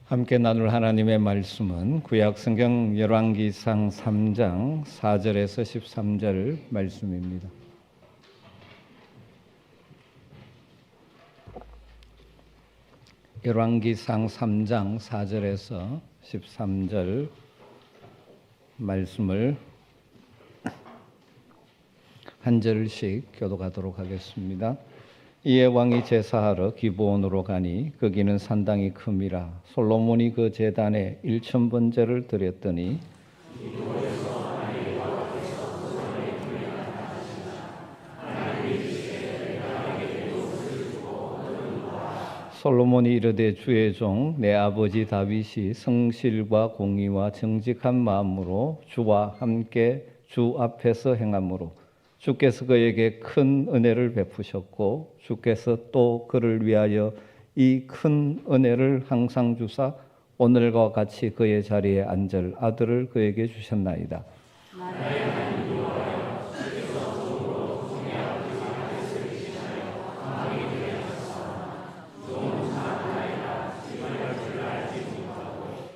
함께 나눌 하나님의 말씀은 구약 성경 열왕기상 3장 4절에서 13절 말씀입니다. 열왕기상 3장 4절에서 13절 말씀을 한 절씩 교독하도록 하겠습니다. 이에 왕이 제사하러 기브온으로 가니 거기는 산당이 큼이라. 솔로몬이 그 제단에 1,000번제를 드렸더니 솔로몬이 이르되 주의 종 내 아버지 다윗이 성실과 공의와 정직한 마음으로 주와 함께 주 앞에서 행함으로 주께서 그에게 큰 은혜를 베푸셨고 주께서 또 그를 위하여 이 큰 은혜를 항상 주사 오늘과 같이 그의 자리에 앉을 아들을 그에게 주셨나이다.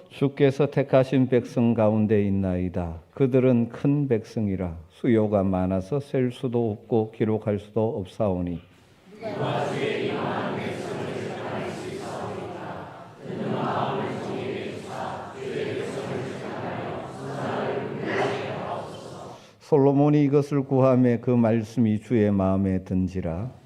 주께서 택하신 백성 가운데 있나이다. 그들은 큰 백성이라 수요가 많아서 셀 수도 없고 기록할 수도 없사오니 솔로몬이 이것을 구하매 그 말씀이 주의 마음에 든지라.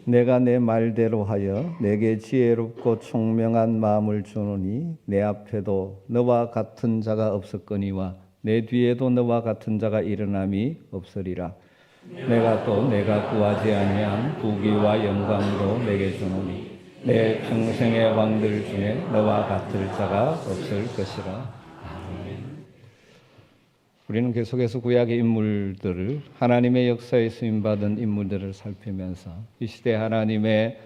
내가 내 말대로 하여 내게 지혜롭고 총명한 마음을 주노니 내 앞에도 너와 같은 자가 없었거니와 내 뒤에도 너와 같은 자가 일어남이 없으리라. 내가 또 내가 구하지 아니한 부귀와 영광도 내게 주노니 내 평생의 왕들 중에 너와 같을 자가 없을 것이라. 우리는 계속해서 구약의 인물들을 하나님의 역사에 쓰임받은 인물들을 살피면서 이 시대 하나님의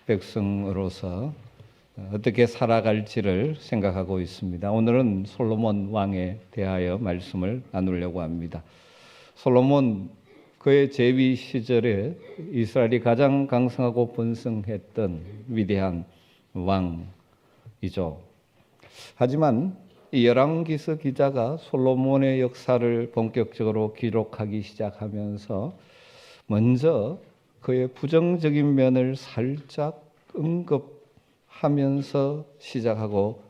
백성으로서 어떻게 살아갈지를 생각하고 있습니다. 오늘은 솔로몬 왕에 대하여 말씀을 나누려고 합니다. 솔로몬 그의 재위 시절에 이스라엘이 가장 강성하고 번성했던 위대한 왕이죠. 하지만 이 열왕기서 기자가 솔로몬의 역사를 본격적으로 기록하기 시작하면서 먼저 그의 부정적인 면을 살짝 언급하면서 시작하고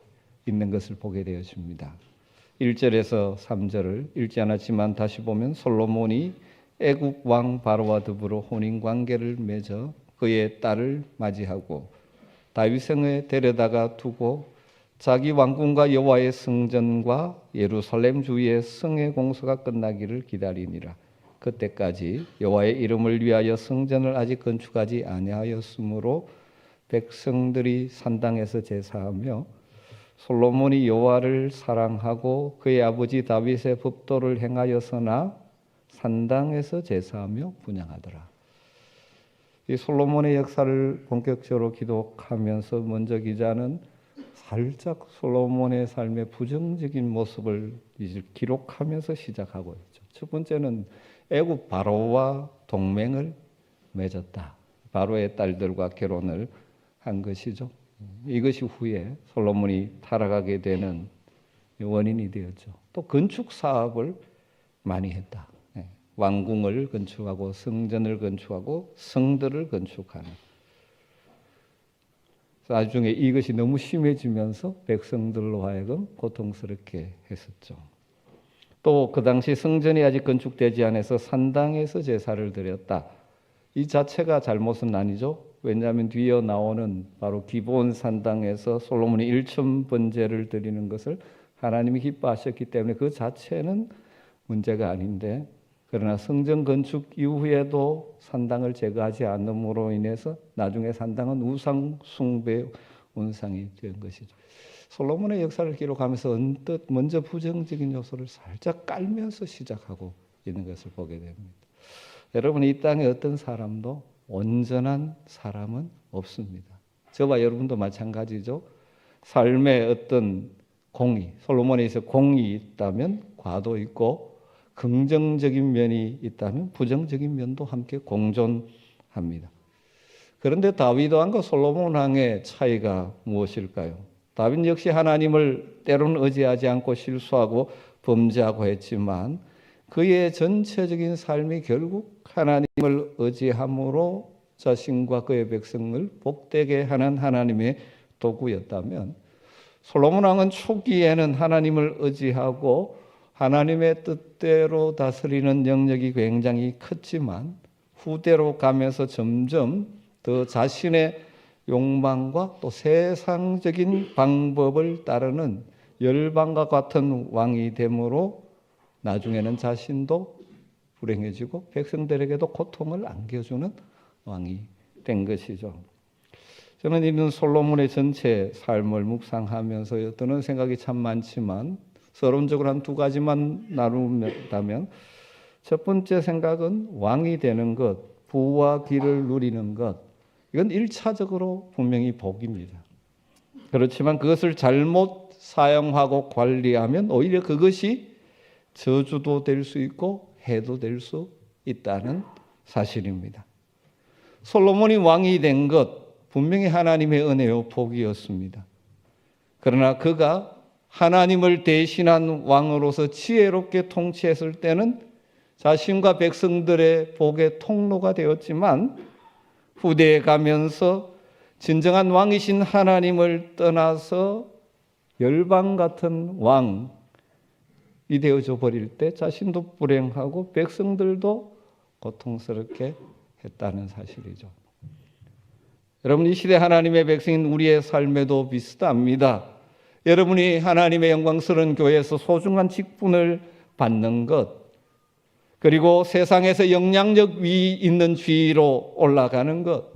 있는 것을 보게 되었습니다. 1절에서 3절을 읽지 않았지만 다시 보면 솔로몬이 애굽 왕 바로와 더불어 혼인관계를 맺어 그의 딸을 맞이하고 다윗성에 데려다가 두고 자기 왕궁과 여호와의 성전과 예루살렘 주위의 성의 공사가 끝나기를 기다리니라. 그때까지 여호와의 이름을 위하여 성전을 아직 건축하지 아니하였으므로 백성들이 산당에서 제사하며 솔로몬이 여호와를 사랑하고 그의 아버지 다윗의 법도를 행하여서나 산당에서 제사하며 분향하더라. 이 솔로몬의 역사를 본격적으로 기록하면서 먼저 기자는 살짝 솔로몬의 삶의 부정적인 모습을 기록하면서 시작하고 있죠. 첫 번째는 애굽 바로와 동맹을 맺었다. 바로의 딸들과 결혼을 한 것이죠. 이것이 후에 솔로몬이 타락하게 되는 원인이 되었죠. 또 건축 사업을 많이 했다. 왕궁을 건축하고 성전을 건축하고 성들을 건축하는. 나중에 이것이 너무 심해지면서 백성들로 하여금 고통스럽게 했었죠. 또 그 당시 성전이 아직 건축되지 않아서 산당에서 제사를 드렸다. 이 자체가 잘못은 아니죠. 왜냐하면 뒤에 나오는 바로 기브온 산당에서 솔로몬이 1,000번제를 드리는 것을 하나님이 기뻐하셨기 때문에 그 자체는 문제가 아닌데, 그러나 성전 건축 이후에도 산당을 제거하지 않음으로 인해서 나중에 산당은 우상 숭배 온상이 된 것이죠. 솔로몬의 역사를 기록하면서 언뜻 먼저 부정적인 요소를 살짝 깔면서 시작하고 있는 것을 보게 됩니다. 여러분, 이 땅에 어떤 사람도 온전한 사람은 없습니다. 저와 여러분도 마찬가지죠. 삶의 어떤 공의, 솔로몬에 있어 공이 있다면 과도 있고 긍정적인 면이 있다면 부정적인 면도 함께 공존합니다. 그런데 다윗 왕과 솔로몬 왕의 차이가 무엇일까요? 다윗 역시 하나님을 때로는 의지하지 않고 실수하고 범죄하고 했지만 그의 전체적인 삶이 결국 하나님을 의지함으로 자신과 그의 백성을 복되게 하는 하나님의 도구였다면, 솔로몬 왕은 초기에는 하나님을 의지하고 하나님의 뜻대로 다스리는 영역이 굉장히 컸지만 후대로 가면서 점점 더 자신의 욕망과 또 세상적인 방법을 따르는 열방과 같은 왕이 되므로 나중에는 자신도 불행해지고 백성들에게도 고통을 안겨주는 왕이 된 것이죠. 저는 이런 솔로몬의 전체 삶을 묵상하면서 드는 생각이 참 많지만 서론적으로 한 두 가지만 나눈다면, 첫 번째 생각은 왕이 되는 것, 부와 귀를 누리는 것, 이건 1차적으로 분명히 복입니다. 그렇지만 그것을 잘못 사용하고 관리하면 오히려 그것이 저주도 될 수 있고 해도 될 수 있다는 사실입니다. 솔로몬이 왕이 된 것 분명히 하나님의 은혜요 복이었습니다. 그러나 그가 하나님을 대신한 왕으로서 지혜롭게 통치했을 때는 자신과 백성들의 복의 통로가 되었지만, 후대에 가면서 진정한 왕이신 하나님을 떠나서 열방 같은 왕이 되어져 버릴 때 자신도 불행하고 백성들도 고통스럽게 했다는 사실이죠. 여러분, 이 시대 하나님의 백성인 우리의 삶에도 비슷합니다. 여러분이 하나님의 영광스러운 교회에서 소중한 직분을 받는 것, 그리고 세상에서 영향력 위 있는 지위로 올라가는 것,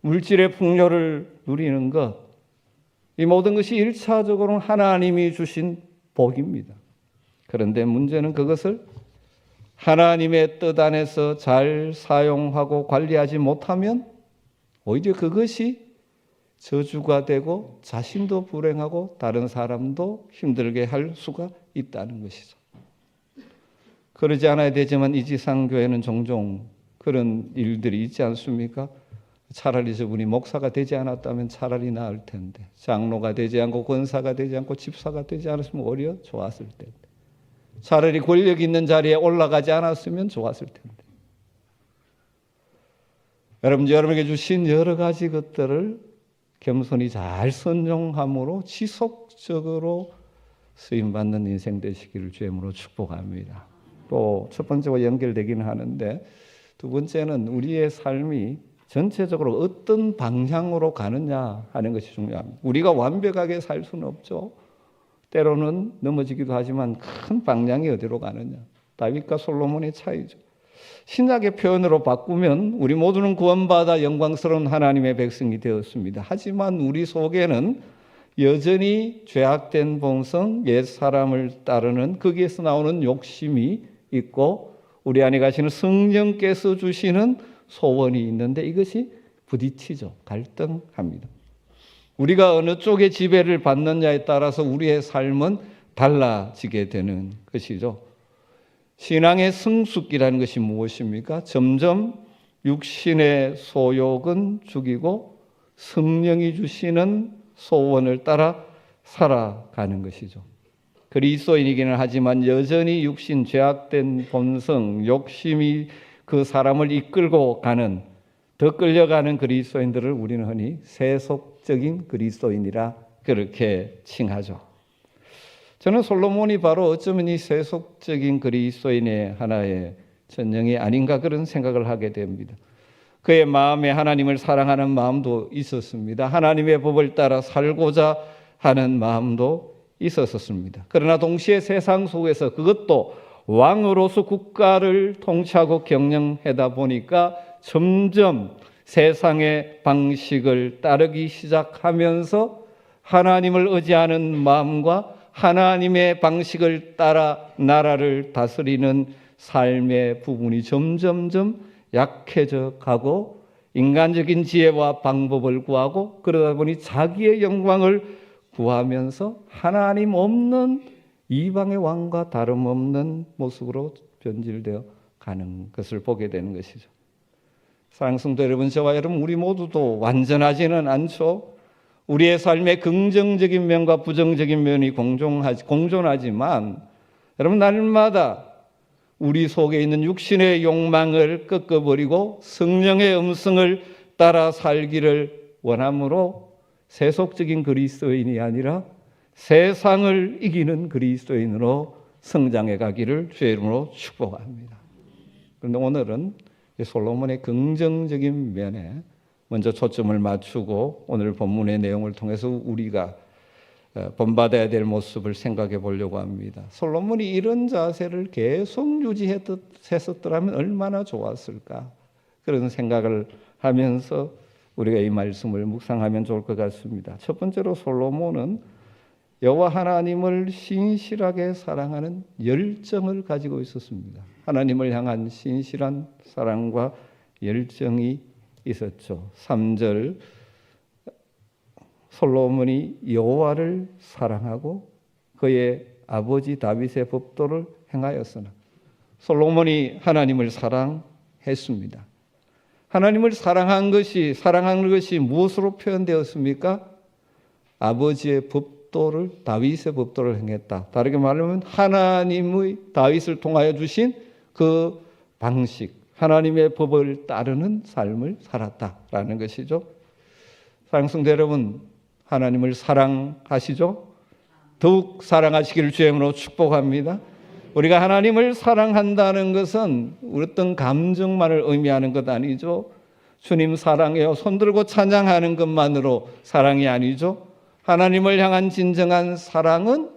물질의 풍요를 누리는 것, 이 모든 것이 1차적으로는 하나님이 주신 복입니다. 그런데 문제는 그것을 하나님의 뜻 안에서 잘 사용하고 관리하지 못하면 오히려 그것이 저주가 되고 자신도 불행하고 다른 사람도 힘들게 할 수가 있다는 것이죠. 그러지 않아야 되지만 이 지상교회는 종종 그런 일들이 있지 않습니까? 차라리 저분이 목사가 되지 않았다면 차라리 나을 텐데, 장로가 되지 않고 권사가 되지 않고 집사가 되지 않았으면 오히려 좋았을 텐데, 차라리 권력 있는 자리에 올라가지 않았으면 좋았을 텐데. 여러분에게 주신 여러 가지 것들을 겸손히 잘 선용함으로 지속적으로 쓰임받는 인생 되시기를 주님으로 축복합니다. 또 첫 번째와 연결되기는 하는데, 두 번째는 우리의 삶이 전체적으로 어떤 방향으로 가느냐 하는 것이 중요합니다. 우리가 완벽하게 살 수는 없죠. 때로는 넘어지기도 하지만 큰 방향이 어디로 가느냐, 다윗과 솔로몬의 차이죠. 신약의 표현으로 바꾸면 우리 모두는 구원받아 영광스러운 하나님의 백성이 되었습니다. 하지만 우리 속에는 여전히 죄악된 본성, 옛 사람을 따르는 거기에서 나오는 욕심이 있고 우리 안에 가시는 성령께서 주시는 소원이 있는데 이것이 부딪히죠. 갈등합니다. 우리가 어느 쪽의 지배를 받느냐에 따라서 우리의 삶은 달라지게 되는 것이죠. 신앙의 성숙이라는 것이 무엇입니까? 점점 육신의 소욕은 죽이고 성령이 주시는 소원을 따라 살아가는 것이죠. 그리스도인이기는 하지만 여전히 육신, 죄악된 본성, 욕심이 그 사람을 이끌고 가는, 더 끌려가는 그리스도인들을 우리는 흔히 세속적인 그리스도인이라 그렇게 칭하죠. 저는 솔로몬이 바로 어쩌면 이 세속적인 그리스도인의 하나의 전형이 아닌가 그런 생각을 하게 됩니다. 그의 마음에 하나님을 사랑하는 마음도 있었습니다. 하나님의 법을 따라 살고자 하는 마음도 있었습니다. 그러나 동시에 세상 속에서 그것도 왕으로서 국가를 통치하고 경영하다 보니까 점점 세상의 방식을 따르기 시작하면서 하나님을 의지하는 마음과 하나님의 방식을 따라 나라를 다스리는 삶의 부분이 점점점 약해져 가고 인간적인 지혜와 방법을 구하고 그러다 보니 자기의 영광을 구하면서 하나님 없는 이방의 왕과 다름없는 모습으로 변질되어 가는 것을 보게 되는 것이죠. 사랑하는 성도 여러분, 저와 여러분 우리 모두도 완전하지는 않죠. 우리의 삶에 긍정적인 면과 부정적인 면이 공존하지만 여러분, 날마다 우리 속에 있는 육신의 욕망을 꺾어버리고 성령의 음성을 따라 살기를 원함으로 세속적인 그리스도인이 아니라 세상을 이기는 그리스도인으로 성장해 가기를 주의 이름으로 축복합니다. 그런데 오늘은 솔로몬의 긍정적인 면에 먼저 초점을 맞추고 오늘 본문의 내용을 통해서 우리가 본받아야 될 모습을 생각해 보려고 합니다. 솔로몬이 이런 자세를 계속 유지했었더라면 얼마나 좋았을까, 그런 생각을 하면서 우리가 이 말씀을 묵상하면 좋을 것 같습니다. 첫 번째로 솔로몬은 여호와 하나님을 신실하게 사랑하는 열정을 가지고 있었습니다. 하나님을 향한 신실한 사랑과 열정이 있었죠. 3절, 솔로몬이 여호와를 사랑하고 그의 아버지 다윗의 법도를 행하였으나. 솔로몬이 하나님을 사랑했습니다. 하나님을 사랑하는 것이 무엇으로 표현되었습니까? 아버지의 법도를, 다윗의 법도를 행했다. 다르게 말하면 하나님의 다윗을 통하여 주신 그 방식, 하나님의 법을 따르는 삶을 살았다라는 것이죠. 사랑하는 성도 여러분, 하나님을 사랑하시죠? 더욱 사랑하시기를 주의 이름으로 축복합니다. 우리가 하나님을 사랑한다는 것은 어떤 감정만을 의미하는 것 아니죠. 주님 사랑해요 손들고 찬양하는 것만으로 사랑이 아니죠. 하나님을 향한 진정한 사랑은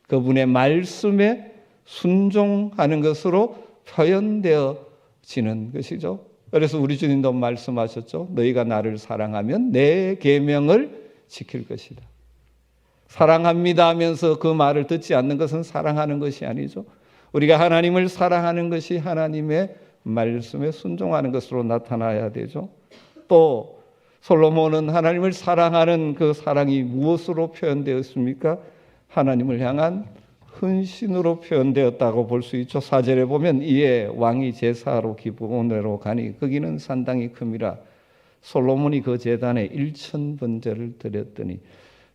그분의 말씀에 순종하는 것으로 표현되어지는 것이죠. 그래서 우리 주님도 말씀하셨죠. 너희가 나를 사랑하면 내 계명을 지킬 것이다. 사랑합니다 하면서 그 말을 듣지 않는 것은 사랑하는 것이 아니죠. 우리가 하나님을 사랑하는 것이 하나님의 말씀에 순종하는 것으로 나타나야 되죠. 또 솔로몬은 하나님을 사랑하는 그 사랑이 무엇으로 표현되었습니까? 하나님을 향한 헌신으로 표현되었다고 볼 수 있죠. 4절에 보면 이에 왕이 제사로 기브온으로 가니 거기는 산당이 큼이라. 솔로몬이 그 제단에 1000번제를 드렸더니.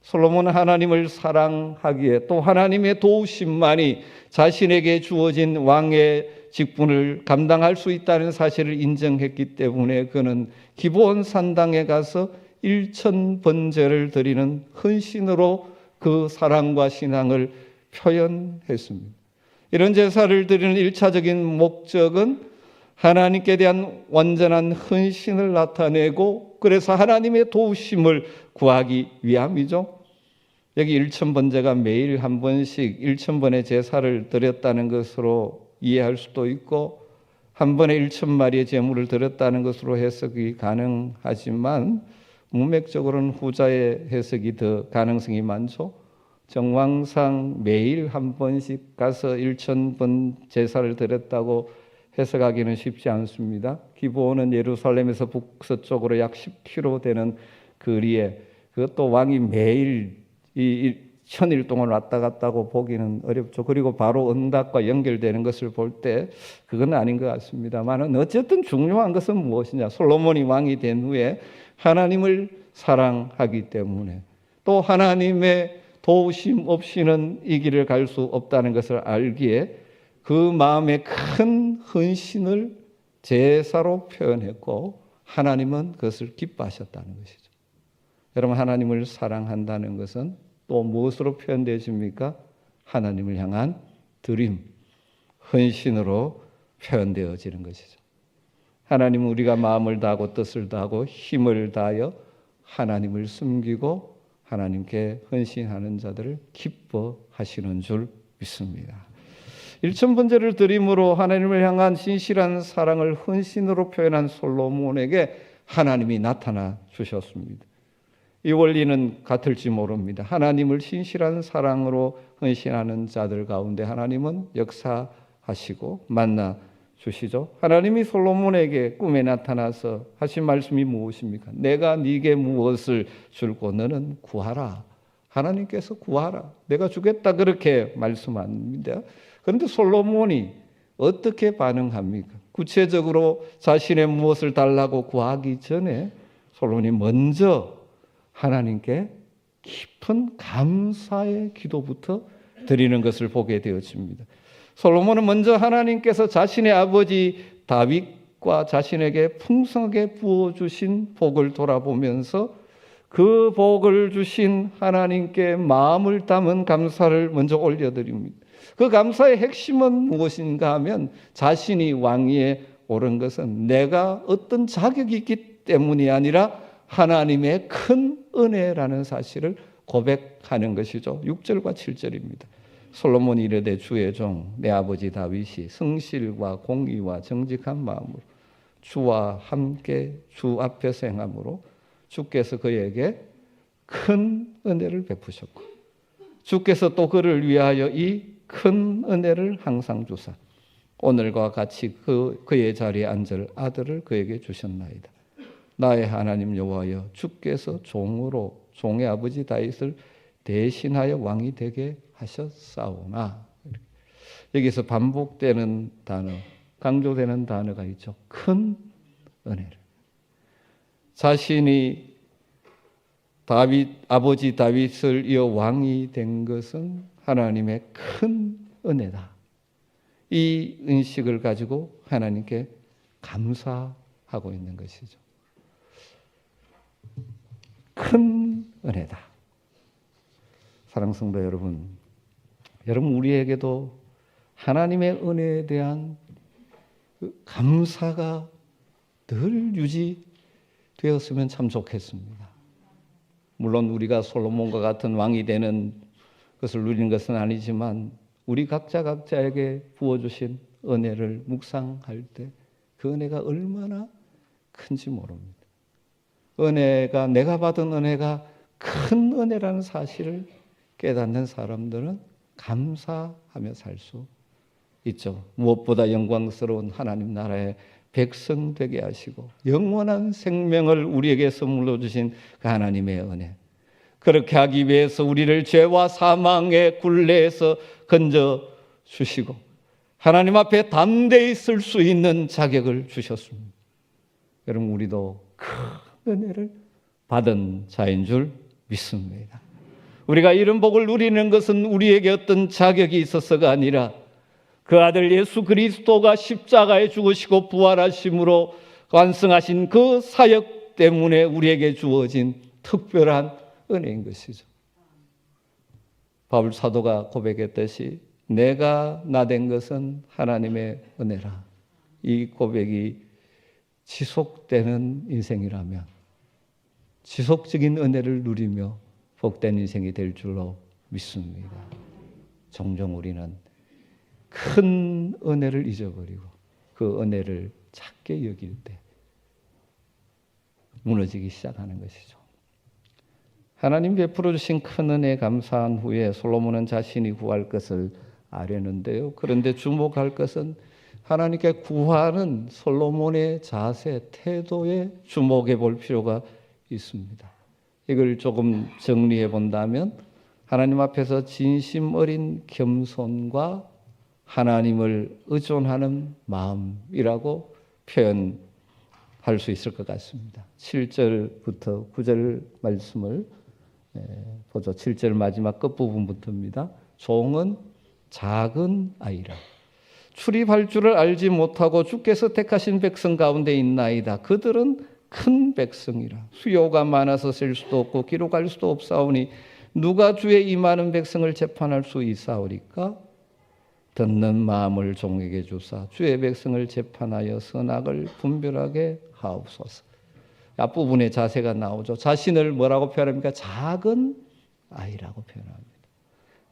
솔로몬은 하나님을 사랑하기에 또 하나님의 도우심만이 자신에게 주어진 왕의 직분을 감당할 수 있다는 사실을 인정했기 때문에 그는 기브온 산당에 가서 1000번제를 드리는 헌신으로 그 사랑과 신앙을 표현했습니다. 이런 제사를 드리는 1차적인 목적은 하나님께 대한 완전한 헌신을 나타내고 그래서 하나님의 도우심을 구하기 위함이죠. 여기 1000번제가 매일 한 번씩 1000번의 제사를 드렸다는 것으로 이해할 수도 있고 한 번에 1000마리의 제물을 드렸다는 것으로 해석이 가능하지만 문맥적으로는 후자의 해석이 더 가능성이 많죠. 정황상 매일 한 번씩 가서 1000번 제사를 드렸다고 해석하기는 쉽지 않습니다. 기브온은 예루살렘에서 북서쪽으로 약 10km 되는 거리에 그것도 왕이 매일 이 1000일 동안 왔다 갔다고 보기는 어렵죠. 그리고 바로 응답과 연결되는 것을 볼 때 그건 아닌 것 같습니다만 어쨌든 중요한 것은 무엇이냐. 솔로몬이 왕이 된 후에 하나님을 사랑하기 때문에 또 하나님의 도우심 없이는 이 길을 갈 수 없다는 것을 알기에 그 마음의 큰 헌신을 제사로 표현했고 하나님은 그것을 기뻐하셨다는 것이죠. 여러분, 하나님을 사랑한다는 것은 또 무엇으로 표현되십니까? 하나님을 향한 드림, 헌신으로 표현되어지는 것이죠. 하나님은 우리가 마음을 다하고 뜻을 다하고 힘을 다하여 하나님을 숨기고 하나님께 헌신하는 자들을 기뻐하시는 줄 믿습니다. 1000번제를 드림으로 하나님을 향한 신실한 사랑을 헌신으로 표현한 솔로몬에게 하나님이 나타나 주셨습니다. 이 원리는 같을지 모릅니다. 하나님을 신실한 사랑으로 헌신하는 자들 가운데 하나님은 역사하시고 만나 주시죠. 하나님이 솔로몬에게 꿈에 나타나서 하신 말씀이 무엇입니까? 내가 네게 무엇을 줄고 너는 구하라. 하나님께서 구하라. 내가 주겠다 그렇게 말씀합니다. 그런데 솔로몬이 어떻게 반응합니까? 구체적으로 자신의 무엇을 달라고 구하기 전에 솔로몬이 먼저 하나님께 깊은 감사의 기도부터 드리는 것을 보게 되어집니다. 솔로몬은 먼저 하나님께서 자신의 아버지 다윗과 자신에게 풍성하게 부어주신 복을 돌아보면서 그 복을 주신 하나님께 마음을 담은 감사를 먼저 올려드립니다. 그 감사의 핵심은 무엇인가 하면 자신이 왕위에 오른 것은 내가 어떤 자격이 있기 때문이 아니라 하나님의 큰 은혜라는 사실을 고백하는 것이죠. 6절과 7절입니다. 솔로몬이 이르되 주의 종 내 아버지 다윗이 성실과 공의와 정직한 마음으로 주와 함께 주 앞에서 행함으로 주께서 그에게 큰 은혜를 베푸셨고 주께서 또 그를 위하여 이 큰 은혜를 항상 주사 오늘과 같이 그의 자리에 앉을 아들을 그에게 주셨나이다. 나의 하나님 여호와여 주께서 종으로 종의 아버지 다윗을 대신하여 왕이 되게 하셨사오나. 여기서 반복되는 단어, 강조되는 단어가 있죠. 큰 은혜를. 자신이 아버지 다윗을 이어 왕이 된 것은 하나님의 큰 은혜다. 이 인식을 가지고 하나님께 감사하고 있는 것이죠. 큰 은혜다. 사랑하는 성도 여러분, 우리에게도 하나님의 은혜에 대한 감사가 늘 유지되었으면 참 좋겠습니다. 물론 우리가 솔로몬과 같은 왕이 되는 것을 누리는 것은 아니지만 우리 각자에게 부어주신 은혜를 묵상할 때 그 은혜가 얼마나 큰지 모릅니다. 내가 받은 은혜가 큰 은혜라는 사실을 깨닫는 사람들은 감사하며 살 수 있죠. 무엇보다 영광스러운 하나님 나라의 백성 되게 하시고 영원한 생명을 우리에게 선물로 주신 그 하나님의 은혜. 그렇게 하기 위해서 우리를 죄와 사망의 굴레에서 건져 주시고 하나님 앞에 담대히 설 수 있는 자격을 주셨습니다. 여러분, 우리도 큰 은혜를 받은 자인 줄 믿습니다. 우리가 이런 복을 누리는 것은 우리에게 어떤 자격이 있어서가 아니라 그 아들 예수 그리스도가 십자가에 죽으시고 부활하심으로 완성하신 그 사역 때문에 우리에게 주어진 특별한 은혜인 것이죠. 바울 사도가 고백했듯이 내가 나 된 것은 하나님의 은혜라. 이 고백이 지속되는 인생이라면 지속적인 은혜를 누리며 복된 인생이 될 줄로 믿습니다. 종종 우리는 큰 은혜를 잊어버리고 그 은혜를 작게 여길 때 무너지기 시작하는 것이죠. 하나님 베풀어 주신 큰 은혜에 감사한 후에 솔로몬은 자신이 구할 것을 아뢰는데요. 그런데 주목할 것은 하나님께 구하는 솔로몬의 자세, 태도에 주목해 볼 필요가 있습니다. 이걸 조금 정리해 본다면 하나님 앞에서 진심 어린 겸손과 하나님을 의존하는 마음이라고 표현할 수 있을 것 같습니다. 7절부터 9절 말씀을 보죠. 7절 마지막 끝부분부터입니다. 종은 작은 아이라 출입할 줄을 알지 못하고 주께서 택하신 백성 가운데 있나이다. 그들은 큰 백성이라 수요가 많아서 셀 수도 없고 기록할 수도 없사오니 누가 주의 이 많은 백성을 재판할 수 있사오리까? 듣는 마음을 종에게 주사 주의 백성을 재판하여 선악을 분별하게 하옵소서. 앞부분에 자세가 나오죠. 자신을 뭐라고 표현합니까? 작은 아이라고 표현합니다.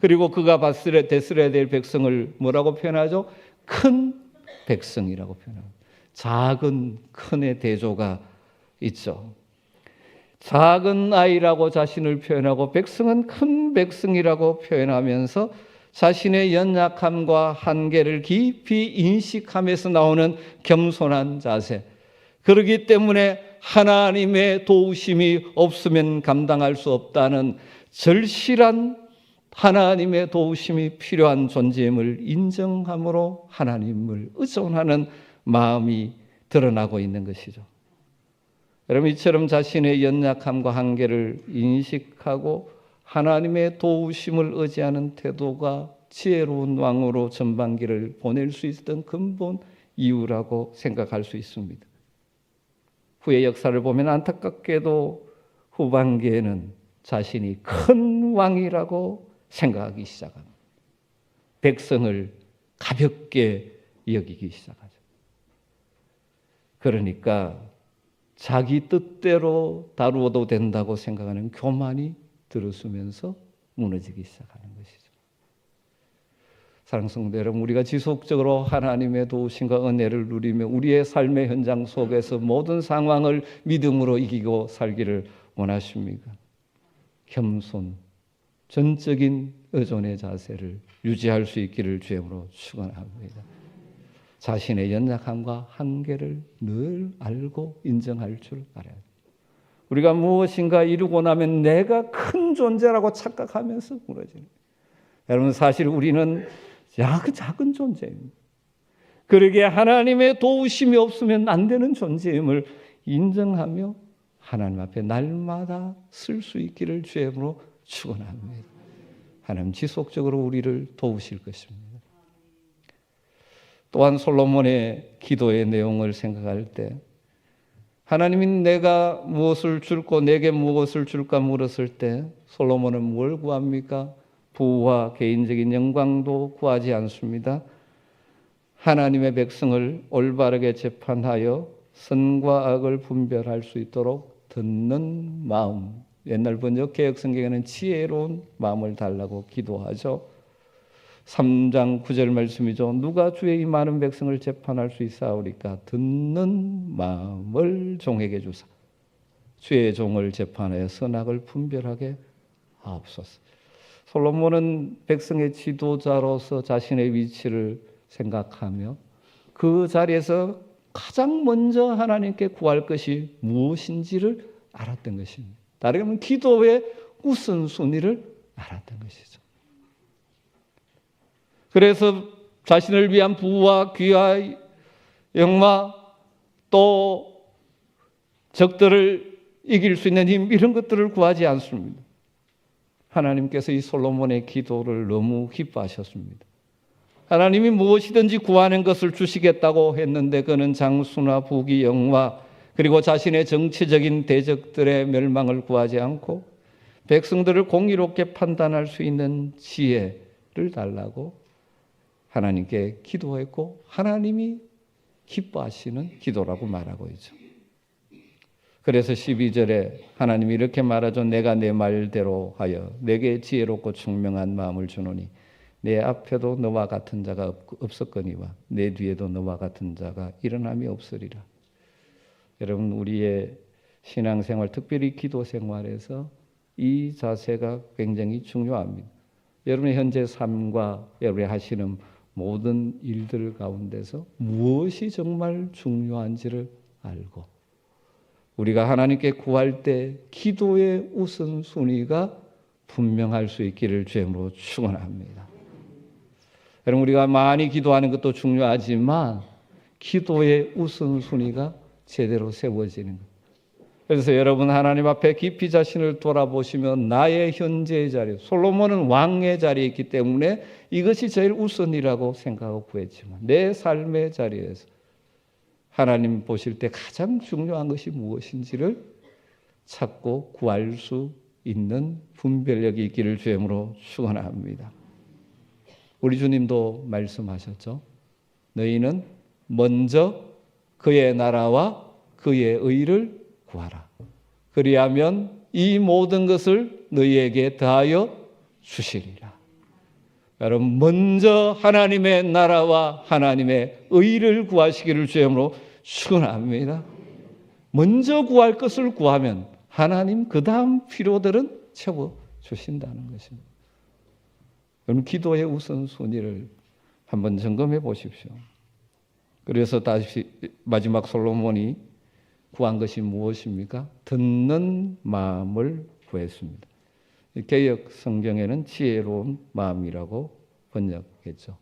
그리고 그가 다스려야 될 백성을 뭐라고 표현하죠? 큰 백성이라고 표현합니다. 작은 큰의 대조가 있죠. 작은 아이라고 자신을 표현하고 백성은 큰 백성이라고 표현하면서 자신의 연약함과 한계를 깊이 인식하면서 나오는 겸손한 자세. 그렇기 때문에 하나님의 도우심이 없으면 감당할 수 없다는 절실한 하나님의 도우심이 필요한 존재임을 인정함으로 하나님을 의존하는 마음이 드러나고 있는 것이죠. 여러분, 이처럼 자신의 연약함과 한계를 인식하고 하나님의 도우심을 의지하는 태도가 지혜로운 왕으로 전반기를 보낼 수 있었던 근본 이유라고 생각할 수 있습니다. 후의 역사를 보면 안타깝게도 후반기에는 자신이 큰 왕이라고 생각하기 시작합니다. 백성을 가볍게 여기기 시작하죠. 그러니까 자기 뜻대로 다루어도 된다고 생각하는 교만이 들어서면서 무너지기 시작하는 것이죠. 사랑하는 성도 여러분, 우리가 지속적으로 하나님의 도우심과 은혜를 누리며 우리의 삶의 현장 속에서 모든 상황을 믿음으로 이기고 살기를 원하십니까? 겸손, 전적인 의존의 자세를 유지할 수 있기를 주님으로 축원합니다. 자신의 연약함과 한계를 늘 알고 인정할 줄 알아야 돼요. 우리가 무엇인가 이루고 나면 내가 큰 존재라고 착각하면서 무너지는 거예요. 여러분, 사실 우리는 작은 존재입니다. 그러기에 하나님의 도우심이 없으면 안 되는 존재임을 인정하며 하나님 앞에 날마다 쓸 수 있기를 주님으로 축원합니다. 하나님 지속적으로 우리를 도우실 것입니다. 또한 솔로몬의 기도의 내용을 생각할 때 하나님이 내가 무엇을 줄고 내게 무엇을 줄까 물었을 때 솔로몬은 뭘 구합니까? 부와 개인적인 영광도 구하지 않습니다. 하나님의 백성을 올바르게 재판하여 선과 악을 분별할 수 있도록 듣는 마음, 옛날 번역 개혁 성경에는 지혜로운 마음을 달라고 기도하죠. 3장 9절 말씀이죠. 누가 주의 이 많은 백성을 재판할 수 있사오리까? 듣는 마음을 종에게 주사 주의 종을 재판하여 선악을 분별하게 하옵소서. 솔로몬은 백성의 지도자로서 자신의 위치를 생각하며 그 자리에서 가장 먼저 하나님께 구할 것이 무엇인지를 알았던 것입니다. 다르게 말하면 기도의 우선순위를 알았던 것이죠. 그래서 자신을 위한 부와 귀와 영화, 또 적들을 이길 수 있는 힘, 이런 것들을 구하지 않습니다. 하나님께서 이 솔로몬의 기도를 너무 기뻐하셨습니다. 하나님이 무엇이든지 구하는 것을 주시겠다고 했는데 그는 장수나 부귀, 영화, 그리고 자신의 정치적인 대적들의 멸망을 구하지 않고 백성들을 공의롭게 판단할 수 있는 지혜를 달라고 하나님께 기도했고 하나님이 기뻐하시는 기도라고 말하고 있죠. 그래서 12절에 하나님이 이렇게 말하죠. 내가 내 말대로 하여 내게 지혜롭고 총명한 마음을 주노니 내 앞에도 너와 같은 자가 없었거니와 내 뒤에도 너와 같은 자가 일어남이 없으리라. 여러분, 우리의 신앙생활, 특별히 기도 생활에서 이 자세가 굉장히 중요합니다. 여러분의 현재 삶과 여러분이 하시는 모든 일들 가운데서 무엇이 정말 중요한지를 알고 우리가 하나님께 구할 때 기도의 우선순위가 분명할 수 있기를 주님으로 축원합니다. 여러분, 우리가 많이 기도하는 것도 중요하지만 기도의 우선순위가 제대로 세워지는 것. 그래서 여러분 하나님 앞에 깊이 자신을 돌아보시면 나의 현재의 자리, 솔로몬은 왕의 자리에 있기 때문에 이것이 제일 우선이라고 생각하고 구했지만 내 삶의 자리에서 하나님 보실 때 가장 중요한 것이 무엇인지를 찾고 구할 수 있는 분별력이 있기를 주님으로 축원합니다. 우리 주님도 말씀하셨죠. 너희는 먼저 그의 나라와 그의 의를 구하라. 그리하면 이 모든 것을 너희에게 더하여 주시리라. 여러분, 먼저 하나님의 나라와 하나님의 의를 구하시기를 주님으로 축원합니다. 먼저 구할 것을 구하면 하나님 그 다음 필요들은 채워 주신다는 것입니다. 여러분 기도의 우선순위를 한번 점검해 보십시오. 그래서 다시 마지막 솔로몬이 구한 것이 무엇입니까? 듣는 마음을 구했습니다. 개역 성경에는 지혜로운 마음이라고 번역했죠.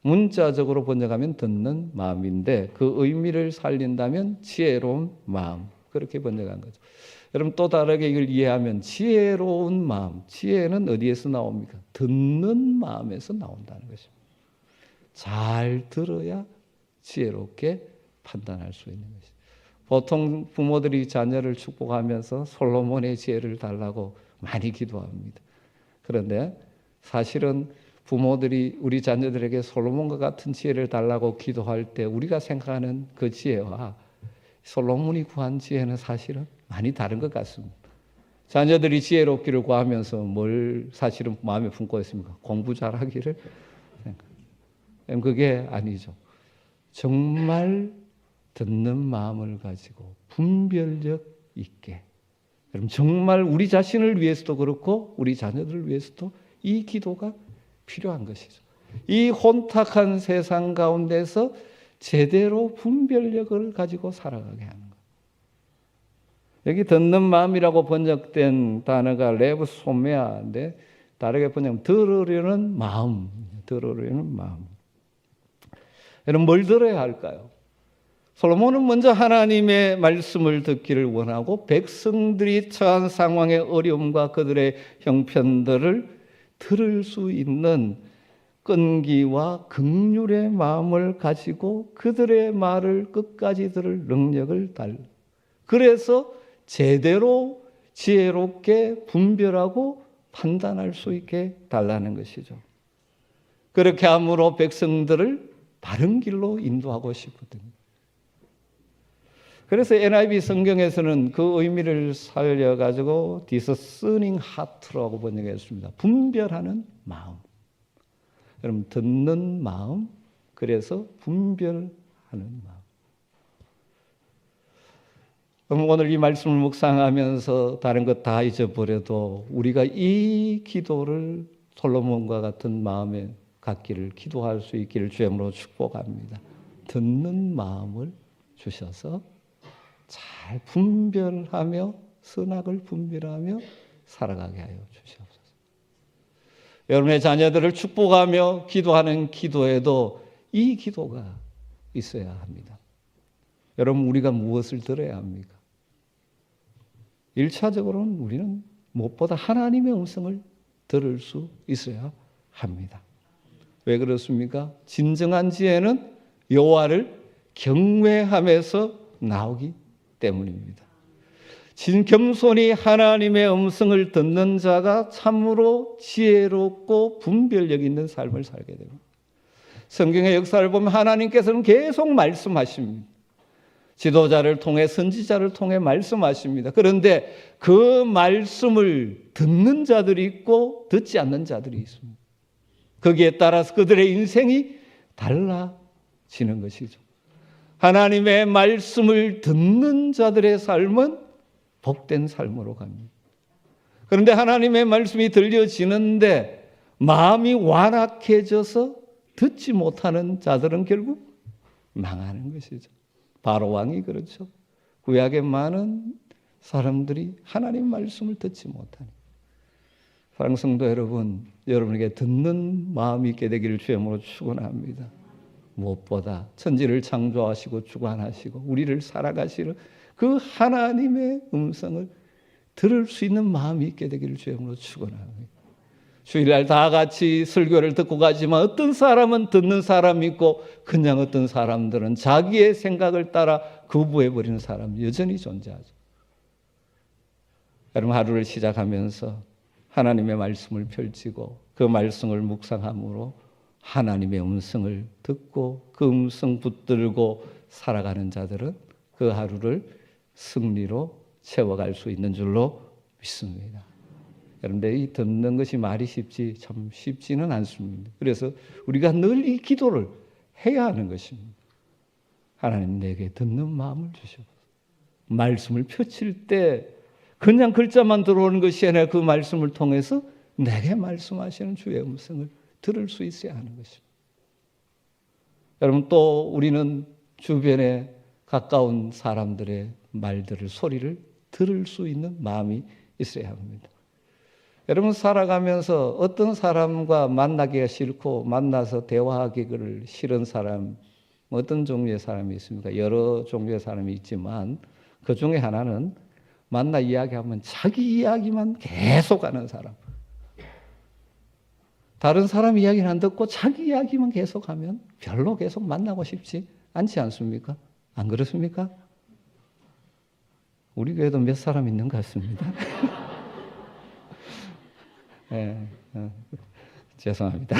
문자적으로 번역하면 듣는 마음인데 그 의미를 살린다면 지혜로운 마음, 그렇게 번역한 거죠. 여러분 또 다르게 이걸 이해하면 지혜로운 마음, 지혜는 어디에서 나옵니까? 듣는 마음에서 나온다는 것입니다. 잘 들어야 지혜롭게 판단할 수 있는 것이죠. 보통 부모들이 자녀를 축복하면서 솔로몬의 지혜를 달라고 많이 기도합니다. 그런데 사실은 부모들이 우리 자녀들에게 솔로몬과 같은 지혜를 달라고 기도할 때 우리가 생각하는 그 지혜와 솔로몬이 구한 지혜는 사실은 많이 다른 것 같습니다. 자녀들이 지혜롭기를 구하면서 뭘 사실은 마음에 품고 있습니까? 공부 잘하기를 생각. 그게 아니죠. 정말 듣는 마음을 가지고 분별력 있게, 여러분 정말 우리 자신을 위해서도 그렇고 우리 자녀들을 위해서도 이 기도가 필요한 것이죠. 이 혼탁한 세상 가운데서 제대로 분별력을 가지고 살아가게 하는 것. 여기 듣는 마음이라고 번역된 단어가 레브 소메아인데 다르게 번역하면 들으려는 마음, 들으려는 마음. 여러분 뭘 들어야 할까요? 솔로몬은 먼저 하나님의 말씀을 듣기를 원하고 백성들이 처한 상황의 어려움과 그들의 형편들을 들을 수 있는 끈기와 긍휼의 마음을 가지고 그들의 말을 끝까지 들을 능력을 달. 그래서 제대로 지혜롭게 분별하고 판단할 수 있게 달라는 것이죠. 그렇게 함으로 백성들을 바른 길로 인도하고 싶거든요. 그래서 NIV 성경에서는 그 의미를 살려가지고 discerning heart라고 번역했습니다. 분별하는 마음. 여러분 듣는 마음, 그래서 분별하는 마음. 그럼 오늘 이 말씀을 묵상하면서 다른 것 다 잊어버려도 우리가 이 기도를 솔로몬과 같은 마음에 갖기를, 기도할 수 있기를 주님으로 축복합니다. 듣는 마음을 주셔서 잘 분별하며 선악을 분별하며 살아가게 하여 주시옵소서. 여러분의 자녀들을 축복하며 기도하는 기도에도 이 기도가 있어야 합니다. 여러분 우리가 무엇을 들어야 합니까? 1차적으로는 우리는 무엇보다 하나님의 음성을 들을 수 있어야 합니다. 왜 그렇습니까? 진정한 지혜는 여호와를 경외하면서 나오기 때문입니다. 겸손히 하나님의 음성을 듣는 자가 참으로 지혜롭고 분별력 있는 삶을 살게 됩니다. 성경의 역사를 보면 하나님께서는 계속 말씀하십니다. 지도자를 통해 선지자를 통해 말씀하십니다. 그런데 그 말씀을 듣는 자들이 있고 듣지 않는 자들이 있습니다. 거기에 따라서 그들의 인생이 달라지는 것이죠. 하나님의 말씀을 듣는 자들의 삶은 복된 삶으로 갑니다. 그런데 하나님의 말씀이 들려지는데 마음이 완악해져서 듣지 못하는 자들은 결국 망하는 것이죠. 바로 왕이 그렇죠. 구약의 많은 사람들이 하나님 말씀을 듣지 못하니. 사랑하는 성도 여러분, 여러분에게 듣는 마음이 있게 되기를 주님으로 축원합니다. 무엇보다 천지를 창조하시고 주관하시고 우리를 살아가시는 그 하나님의 음성을 들을 수 있는 마음이 있게 되기를 주님으로 축원합니다. 주일날 다 같이 설교를 듣고 가지만 어떤 사람은 듣는 사람이 있고 그냥 어떤 사람들은 자기의 생각을 따라 거부해버리는 사람이 여전히 존재하죠. 여러분 하루를 시작하면서 하나님의 말씀을 펼치고 그 말씀을 묵상함으로 하나님의 음성을 듣고 그 음성 붙들고 살아가는 자들은 그 하루를 승리로 채워갈 수 있는 줄로 믿습니다. 그런데 이 듣는 것이 말이 참 쉽지는 않습니다. 그래서 우리가 늘 이 기도를 해야 하는 것입니다. 하나님 내게 듣는 마음을 주셔서 말씀을 펼칠 때 그냥 글자만 들어오는 것이 아니라 그 말씀을 통해서 내게 말씀하시는 주의 음성을 들을 수 있어야 하는 것입니다. 여러분, 또 우리는 주변에 가까운 사람들의 말들을, 소리를 들을 수 있는 마음이 있어야 합니다. 여러분, 살아가면서 어떤 사람과 만나기가 싫고 만나서 대화하기를 싫은 사람, 어떤 종류의 사람이 있습니까? 여러 종류의 사람이 있지만 그 중에 하나는 만나 이야기하면 자기 이야기만 계속 하는 사람. 다른 사람 이야기는 안 듣고 자기 이야기만 계속하면 별로 계속 만나고 싶지 않지 않습니까? 안 그렇습니까? 우리 교회도 몇 사람 있는 것 같습니다. 네, 죄송합니다.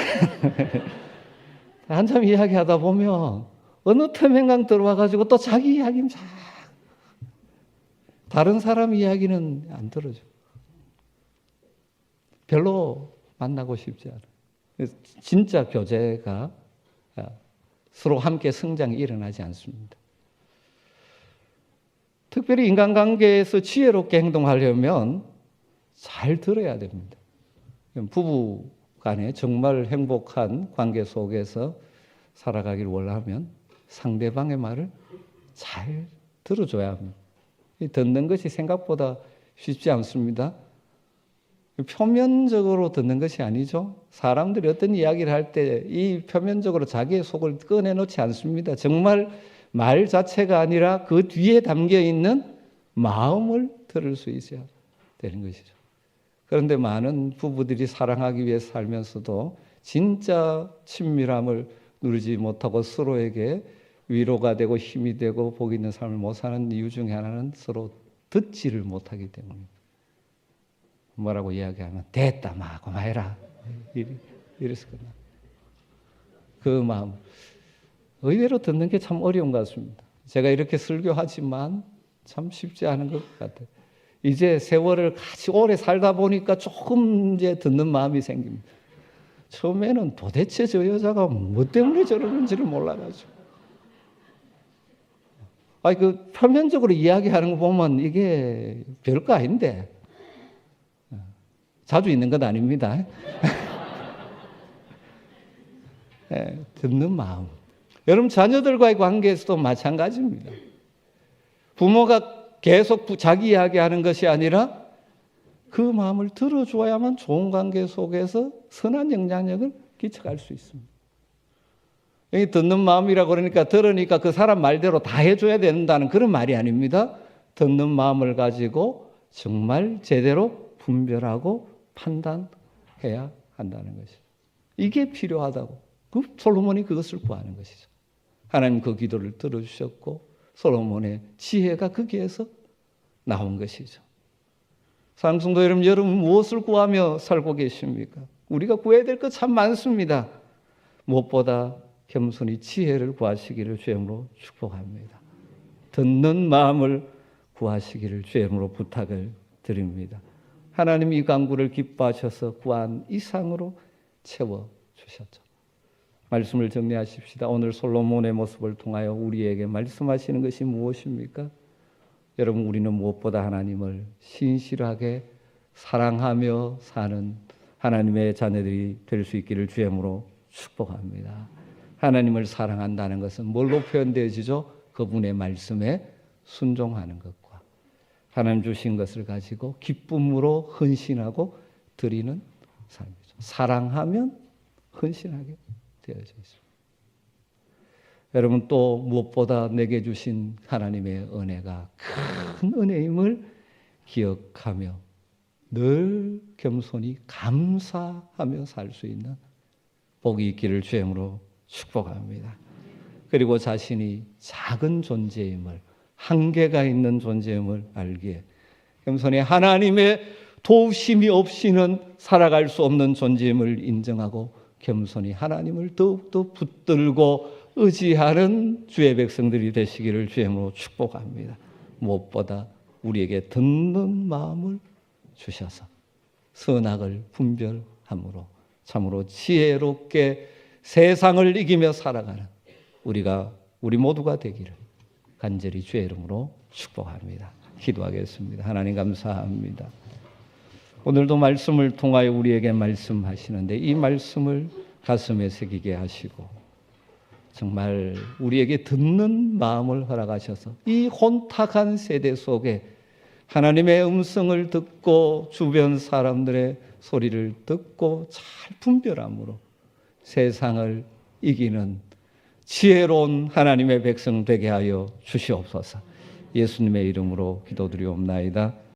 한참 이야기하다 보면 어느 틈엔가 들어와가지고 또 자기 이야기는 쫙, 다른 사람 이야기는 안 들어줘. 별로 만나고 싶지 않아요. 진짜 교제가 서로 함께 성장이 일어나지 않습니다. 특별히 인간관계에서 지혜롭게 행동하려면 잘 들어야 됩니다. 부부 간에 정말 행복한 관계 속에서 살아가기를 원하면 상대방의 말을 잘 들어줘야 합니다. 듣는 것이 생각보다 쉽지 않습니다. 표면적으로 듣는 것이 아니죠. 사람들이 어떤 이야기를 할 때 이 표면적으로 자기의 속을 꺼내놓지 않습니다. 정말 말 자체가 아니라 그 뒤에 담겨 있는 마음을 들을 수 있어야 되는 것이죠. 그런데 많은 부부들이 사랑하기 위해 살면서도 진짜 친밀함을 누리지 못하고 서로에게 위로가 되고 힘이 되고 복이 있는 삶을 못 사는 이유 중에 하나는 서로 듣지를 못하기 때문입니다. 뭐라고 이야기하면 됐다 마고 마해라 이래서 끝나. 그 마음 의외로 듣는 게 참 어려운 것 같습니다. 제가 이렇게 설교하지만 참 쉽지 않은 것 같아요. 이제 세월을 같이 오래 살다 보니까 조금 이제 듣는 마음이 생깁니다. 처음에는 도대체 저 여자가 뭐 때문에 저러는지를 몰라가지고. 그 표면적으로 이야기하는 거 보면 이게 별거 아닌데. 자주 있는 건 아닙니다. 네, 듣는 마음. 여러분, 자녀들과의 관계에서도 마찬가지입니다. 부모가 계속 자기 이야기하는 것이 아니라 그 마음을 들어줘야만 좋은 관계 속에서 선한 영향력을 끼쳐갈 수 있습니다. 여기 듣는 마음이라고 그러니까 들으니까 그 사람 말대로 다 해줘야 된다는 그런 말이 아닙니다. 듣는 마음을 가지고 정말 제대로 분별하고 판단해야 한다는 것이죠. 이게 필요하다고. 솔로몬이 그것을 구하는 것이죠. 하나님 그 기도를 들어주셨고 솔로몬의 지혜가 거기에서 나온 것이죠. 사랑성도 여러분 무엇을 구하며 살고 계십니까? 우리가 구해야 될 것 참 많습니다. 무엇보다 겸손히 지혜를 구하시기를 주님으로 축복합니다. 듣는 마음을 구하시기를 주님으로 부탁을 드립니다. 하나님 이 간구를 기뻐하셔서 구한 이상으로 채워주셨죠. 말씀을 정리하십시다. 오늘 솔로몬의 모습을 통하여 우리에게 말씀하시는 것이 무엇입니까? 여러분, 우리는 무엇보다 하나님을 신실하게 사랑하며 사는 하나님의 자녀들이 될 수 있기를 주님으로 축복합니다. 하나님을 사랑한다는 것은 뭘로 표현되어지죠? 그분의 말씀에 순종하는 것과 하나님 주신 것을 가지고 기쁨으로 헌신하고 드리는 삶이죠. 사랑하면 헌신하게 되어져 있습니다. 여러분, 또 무엇보다 내게 주신 하나님의 은혜가 큰 은혜임을 기억하며 늘 겸손히 감사하며 살 수 있는 복이 있기를 주님으로 축복합니다. 그리고 자신이 작은 존재임을, 한계가 있는 존재임을 알기에 겸손히 하나님의 도우심이 없이는 살아갈 수 없는 존재임을 인정하고 겸손히 하나님을 더욱더 붙들고 의지하는 주의 백성들이 되시기를 주님으로 축복합니다. 무엇보다 우리에게 듣는 마음을 주셔서 선악을 분별함으로 참으로 지혜롭게 세상을 이기며 살아가는 우리 모두가 되기를 간절히 주의 이름으로 축복합니다. 기도하겠습니다. 하나님 감사합니다. 오늘도 말씀을 통하여 우리에게 말씀하시는데 이 말씀을 가슴에 새기게 하시고 정말 우리에게 듣는 마음을 허락하셔서 이 혼탁한 세대 속에 하나님의 음성을 듣고 주변 사람들의 소리를 듣고 잘 분별함으로 세상을 이기는 지혜로운 하나님의 백성 되게 하여 주시옵소서. 예수님의 이름으로 기도드리옵나이다.